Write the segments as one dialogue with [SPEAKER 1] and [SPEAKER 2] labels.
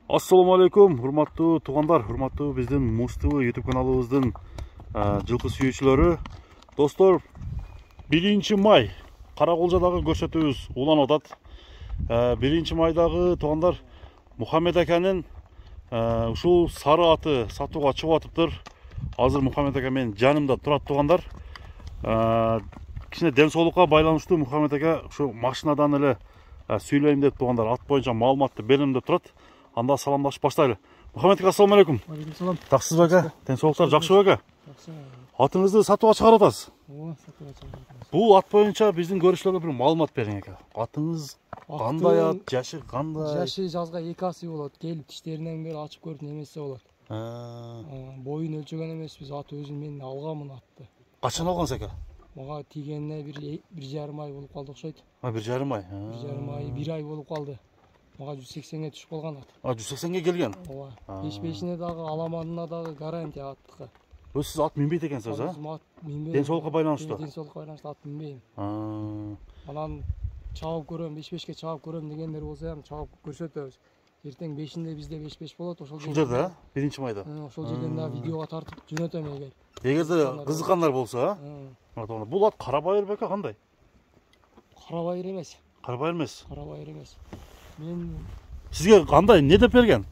[SPEAKER 1] Assalamu алейкум, урматтуу туугандар, урматтуу биздин Муз-ТВ YouTube каналыбыздын жылкы сүйүүчүлөрү. Достор, 1 май Караколжадагы көрсөтүүбүз уланып атат. 1 майдагы туугандар Мухаммед аканын ушул сары аты сатууга чыгып атыптыр. Азыр Мухаммед ака менин жанымда турат туугандар. Кичине ден соолукка байланыштуу Мухаммед ака ушу машинадан эле сүйлөйм деп туугандар, ат боюнча маалыматты берем деп турат. Анда саламдашып баштайлы. Мухаммед ака, ассаламу алейкум.
[SPEAKER 2] Алейкум салам.
[SPEAKER 1] Таксыз ака, ден соолуктар жакшыбы ака?
[SPEAKER 2] Жакшы.
[SPEAKER 1] Атыңызды сатууга чыгарып атасыз.
[SPEAKER 2] Ооба, сатууга чыгарып атабыз.
[SPEAKER 1] Бул ат боюнча биздин көрүүчүлөргө бир маалымат бериң ака. Атыңыз кандай ат, жашы кандай?
[SPEAKER 2] Жашы жазга 2 асы болот. Келип тиштеринен бери ачып көрүп немесе болот. Боюн өлчөгөн эмеспиз, ат өзүм мен алганмын атты.
[SPEAKER 1] Качан алгансыз ака?
[SPEAKER 2] Мага тигенине 1,5 ай болуп калды окшойт.
[SPEAKER 1] 1,5 ай.
[SPEAKER 2] 1,5 ай, 1 ай болуп калды. Мага 180ге түшүп калган ат.
[SPEAKER 1] 180ге келген.
[SPEAKER 2] Ооба. Пеш-пешине дагы, аламанына дагы гарантия аттыкы.
[SPEAKER 1] Сиз ат минбейт экенсиз, а? Ден соолукка байланыштуу.
[SPEAKER 2] Ден соолукка байланыштуу ат минбейм. Анан чабып көрөм, 5-5ке чабып көрөм дегендер болсо ham чабып көрсөтөбүз. Эртең 5-inde бизде 5-5 болот, ошол
[SPEAKER 1] жерде, 1 майда.
[SPEAKER 2] Ошол жерден да видеого тартып жөнөтөм эгер.
[SPEAKER 1] Эгерде кызыккандар болсо, бул ат кара байыр бека кандай?
[SPEAKER 2] Кара байыр эмес.
[SPEAKER 1] Кара байыр эмес.
[SPEAKER 2] Кара байыр эмес. Мен
[SPEAKER 1] сизге кандай, не деп берген?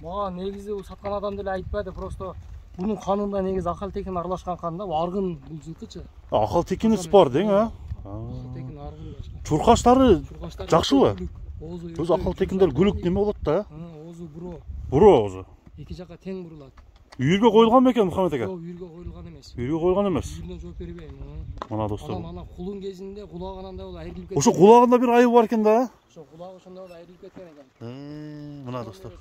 [SPEAKER 2] Мага негизи бул саткан адам деле айтпады, просто бунун канында негизи акал текен аралашкан кан да, аргын бул жылкычы.
[SPEAKER 1] Акал текини спор дең, а?
[SPEAKER 2] Акал текен аргын башка.
[SPEAKER 1] Чуркаштары жакшыбы? Өзү акал текиндер күлүк неме болот да?
[SPEAKER 2] Оозу буро.
[SPEAKER 1] Буро оозу.
[SPEAKER 2] Эки жака тең бурулат.
[SPEAKER 1] Үйүргө коюлган бекен Мухаммед ака?
[SPEAKER 2] Жок, үйүргө коюлган эмес.
[SPEAKER 1] Үйүргө коюлган эмес.
[SPEAKER 2] Үйүргө жооп бербейм.
[SPEAKER 1] Мына достор.
[SPEAKER 2] Анан кулун кезинде кулагынан болуп айрылып кеткен.
[SPEAKER 1] Ошо кулагында бир айыбы бар экен да?
[SPEAKER 2] Ошо кулагы ошондой болуп айрылып кеткен экен.
[SPEAKER 1] Мына достор.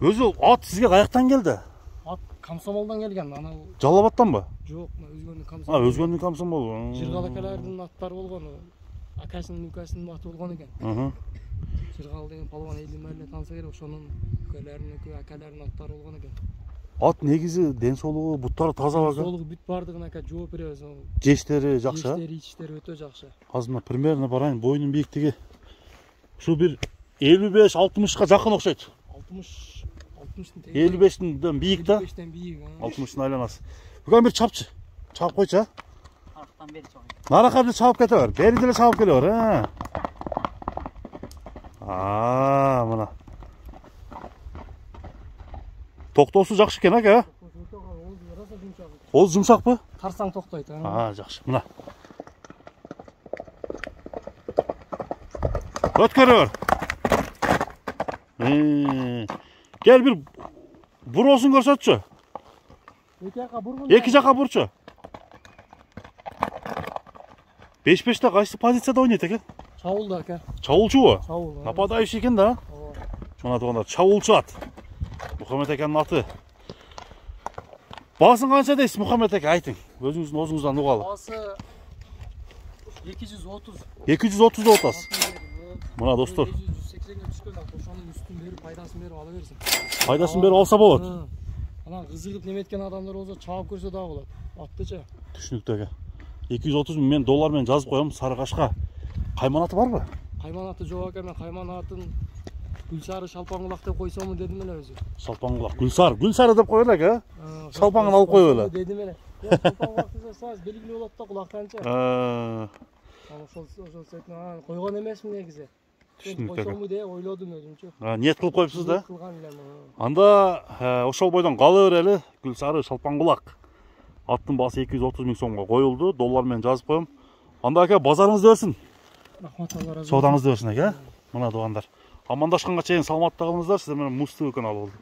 [SPEAKER 1] Өзү ат сизге каяктан келди?
[SPEAKER 2] Ат Комсомолдон келген, анан
[SPEAKER 1] Жалал Абадтанбы?
[SPEAKER 2] Жок, өзгөнүн Комсомол.
[SPEAKER 1] Өзгөнүн Комсомол.
[SPEAKER 2] Жыргал акалардын аттары болгон, акасынын укасынын аты болгон экен. Жыргал деген палван элдин баары эле таанса керек, ошонун укаларынын, акаларынын аттары болгон экен.
[SPEAKER 1] Ат негизи ден соолугу, буттары таза бага.
[SPEAKER 2] Соолугу бүт бардыгына ака жооп беребиз.
[SPEAKER 1] Жештери жакшы.
[SPEAKER 2] Жештери, ичтери өтө жакшы.
[SPEAKER 1] Азыр мына примерно барайын, боюнун бийиктиги ушу бир 55-60ка жакын окшойт.
[SPEAKER 2] 60-тын тең.
[SPEAKER 1] 55тен бийик да?
[SPEAKER 2] 55тен бийик.
[SPEAKER 1] 60тын айланасы. Бүгүн бир чапчы. Чабып койчу, а?
[SPEAKER 2] Арктан бери чабайын.
[SPEAKER 1] Нарака бир чабып кете бер. Бери деле чабып келе бер, мына. Токтоосу жакшы экен, ака? Оозу жумшакпы?
[SPEAKER 2] Тарсаң токтойт.
[SPEAKER 1] Жакшы. Мына. Өткөрө бер. Кел бир буроосун көрсөтчү. Эки жака бурчу. 5-5те кайсы позицияда ойнойт экен?
[SPEAKER 2] Чабулда ака.
[SPEAKER 1] Чабулчубу?
[SPEAKER 2] Чабул.
[SPEAKER 1] Нападающий экен да? Мына туугандар, чабулчу ат. Мухаммед аканын аты. Баасын канча дейсиз Мухаммед ака, айтың. Өзүңүздүн оозуңуздан угалы.
[SPEAKER 2] Баасы 230.
[SPEAKER 1] 230 деп атасыз. Мына достор.
[SPEAKER 2] 180ге түшкөн ат, ошонун үстүн берип, пайдасын берип ала берсин.
[SPEAKER 1] Пайдасын берип алса болот.
[SPEAKER 2] Анан кызыгып неметкен адамдар болсо чабып көрсө дагы болот. Аттычы.
[SPEAKER 1] Түшүнүктүү ака. 230 000 мен доллар менен жазып коем. Сарыкашка кайман аты барбы?
[SPEAKER 2] Кайман аты жок ака, мен кайман атын Гүлсары Шалпаңгулак деп койсому дедим эле өзү.
[SPEAKER 1] Шалпаңгулак, Гүлсары деп коелу ака. Шалпаңын алып коюп эле.
[SPEAKER 2] Дедим эле. Шалпаңгулак десе белгилүү болот да кулактанчы. Ошол сөйтүп койгон эмесмин негизи. Койсому деп ойлодум өзүмчү.
[SPEAKER 1] Ниет кылып коюпсуз да? Анда ошол бойдон кала берели. Гүлсары Шалпаңгулак. Аттын баасы 230 000 сомго коюлду. Доллар менен жазып коем. Анда ака базарыңызды берсин. Рахмат, Алла разы болсун. Соодаңызды берсин ака. Мына туугандар. Амандашканга чейин саламатта калыңыздар. Сиздер менен Муз-ТВ каналы болду.